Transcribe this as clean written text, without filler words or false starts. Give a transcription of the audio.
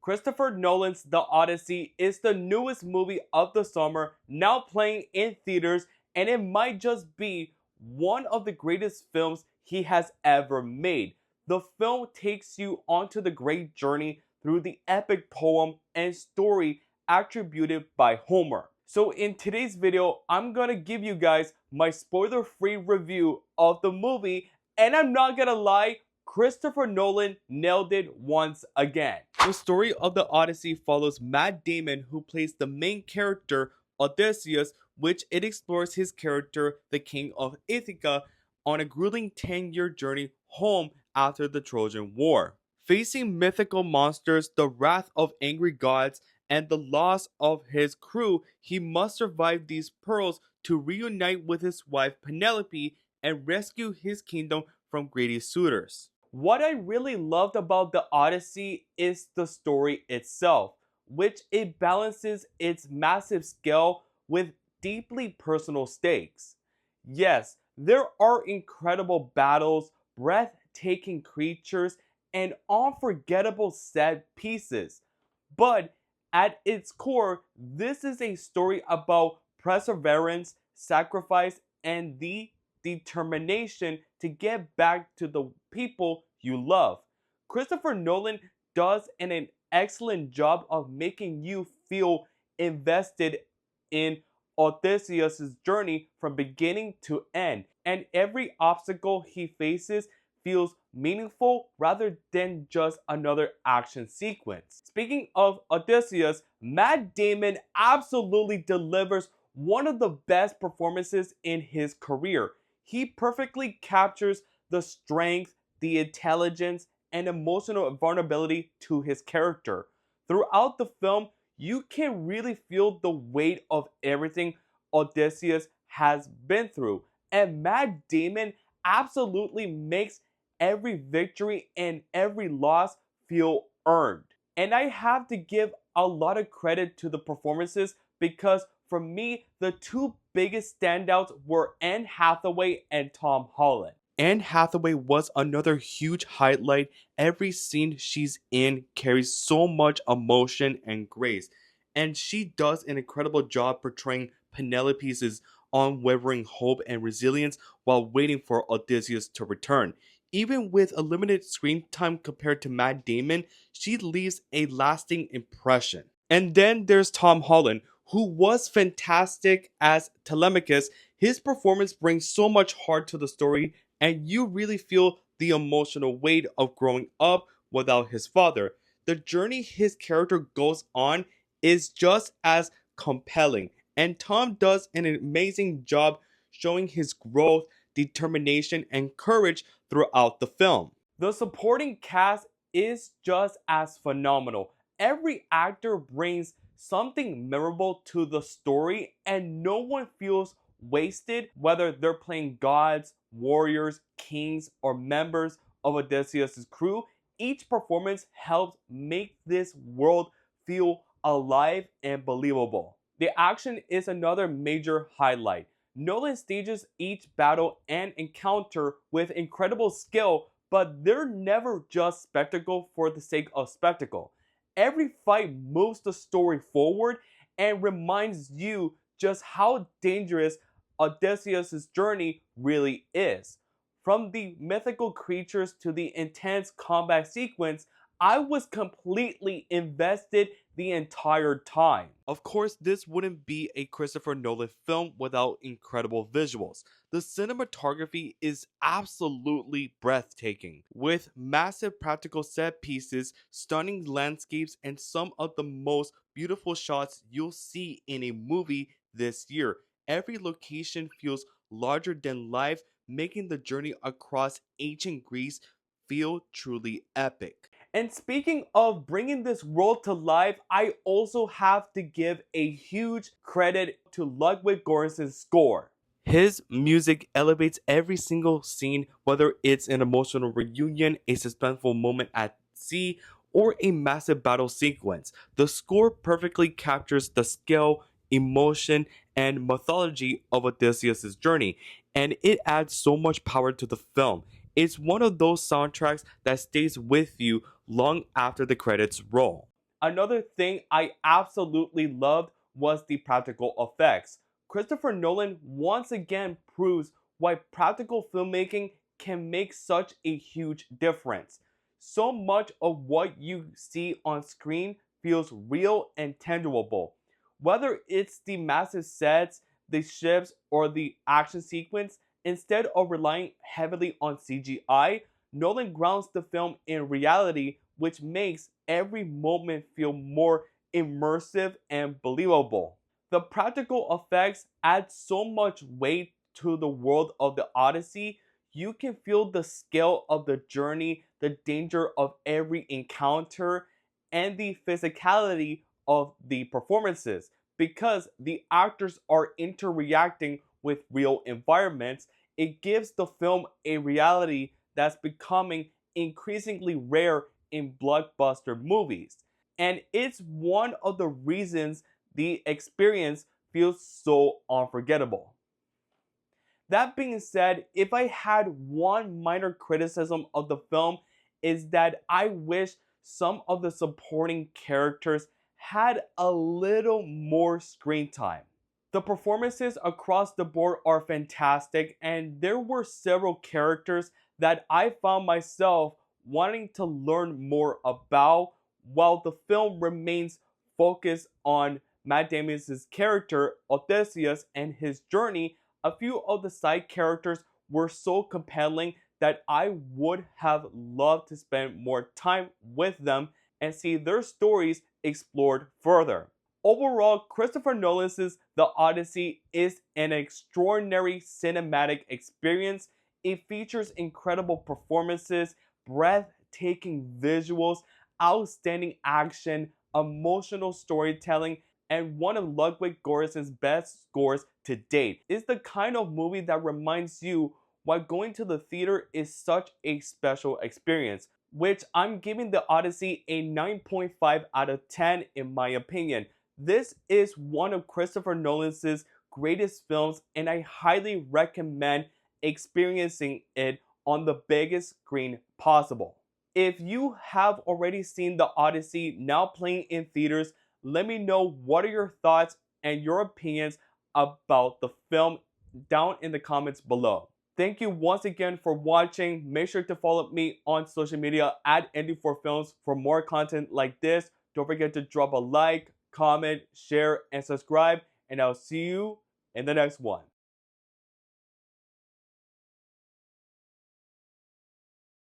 Christopher Nolan's The Odyssey is the newest movie of the summer, now playing in theaters, and it might just be one of the greatest films he has ever made. The film takes you onto the great journey through the epic poem and story attributed by Homer. So in today's video, I'm gonna give you guys my spoiler-free review of the movie, and I'm not gonna lie, Christopher Nolan nailed it once again. The story of the Odyssey follows Matt Damon, who plays the main character Odysseus, which it explores his character, the king of Ithaca, on a grueling 10-year journey home after the Trojan War. Facing mythical monsters, the wrath of angry gods, and the loss of his crew, he must survive these perils to reunite with his wife Penelope and rescue his kingdom from greedy suitors. What I really loved about the Odyssey is the story itself, which it balances its massive scale with deeply personal stakes. Yes, there are incredible battles, breathtaking creatures, and unforgettable set pieces. But at its core, this is a story about perseverance, sacrifice, and the determination to get back to the people you love. Christopher Nolan does an excellent job of making you feel invested in Odysseus' journey from beginning to end, and every obstacle he faces feels meaningful rather than just another action sequence. Speaking of Odysseus, Matt Damon absolutely delivers one of the best performances in his career. He perfectly captures the strength, the intelligence, and emotional vulnerability to his character. Throughout the film, you can really feel the weight of everything Odysseus has been through, and Matt Damon absolutely makes every victory and every loss feel earned. And I have to give a lot of credit to the performances because for me, the two biggest standouts were Anne Hathaway and Tom Holland. Anne Hathaway was another huge highlight. Every scene she's in carries so much emotion and grace, and she does an incredible job portraying Penelope's unwavering hope and resilience while waiting for Odysseus to return. Even with a limited screen time compared to Matt Damon, she leaves a lasting impression. And then there's Tom Holland, who was fantastic as Telemachus. His performance brings so much heart to the story, and you really feel the emotional weight of growing up without his father. The journey his character goes on is just as compelling, and Tom does an amazing job showing his growth, determination, and courage throughout the film. The supporting cast is just as phenomenal. Every actor brings something memorable to the story, and no one feels wasted, whether they're playing gods, warriors, kings, or members of Odysseus' crew. Each performance helps make this world feel alive and believable. The action is another major highlight. Nolan stages each battle and encounter with incredible skill, but they're never just spectacle for the sake of spectacle. Every fight moves the story forward and reminds you just how dangerous Odysseus' journey really is. From the mythical creatures to the intense combat sequence, I was completely invested the entire time. Of course, this wouldn't be a Christopher Nolan film without incredible visuals. The cinematography is absolutely breathtaking, with massive practical set pieces, stunning landscapes, and some of the most beautiful shots you'll see in a movie this year. Every location feels larger than life, making the journey across ancient Greece feel truly epic. And speaking of bringing this world to life, I also have to give a huge credit to Ludwig Göransson's score. His music elevates every single scene, whether it's an emotional reunion, a suspenseful moment at sea, or a massive battle sequence. The score perfectly captures the scale, emotion, and mythology of Odysseus' journey, and it adds so much power to the film. It's one of those soundtracks that stays with you long after the credits roll. Another thing I absolutely loved was the practical effects. Christopher Nolan once again proves why practical filmmaking can make such a huge difference. So much of what you see on screen feels real and tangible. Whether it's the massive sets, the ships, or the action sequence, instead of relying heavily on CGI, Nolan grounds the film in reality, which makes every moment feel more immersive and believable. The practical effects add so much weight to the world of the Odyssey. You can feel the scale of the journey, the danger of every encounter, and the physicality of the performances because the actors are interacting with real environments. It gives the film a reality that's becoming increasingly rare in blockbuster movies. And it's one of the reasons the experience feels so unforgettable. That being said, if I had one minor criticism of the film, is that I wish some of the supporting characters had a little more screen time. The performances across the board are fantastic, and there were several characters that I found myself wanting to learn more about, while the film remains focused on Matt Damon's character, Odysseus, and his journey. A few of the side characters were so compelling that I would have loved to spend more time with them and see their stories explored further. Overall, Christopher Nolan's The Odyssey is an extraordinary cinematic experience. It features incredible performances, breathtaking visuals, outstanding action, emotional storytelling, and one of Ludwig Göransson's best scores to date. It's the kind of movie that reminds you why going to the theater is such a special experience, which I'm giving The Odyssey a 9.5 out of 10 in my opinion. This is one of Christopher Nolan's greatest films, and I highly recommend experiencing it on the biggest screen possible. If you have already seen The Odyssey now playing in theaters, let me know what are your thoughts and your opinions about the film down in the comments below. Thank you once again for watching. Make sure to follow me on social media at Indy4Films for more content like this. Don't forget to drop a like, comment, share, and subscribe, and I'll see you in the next one.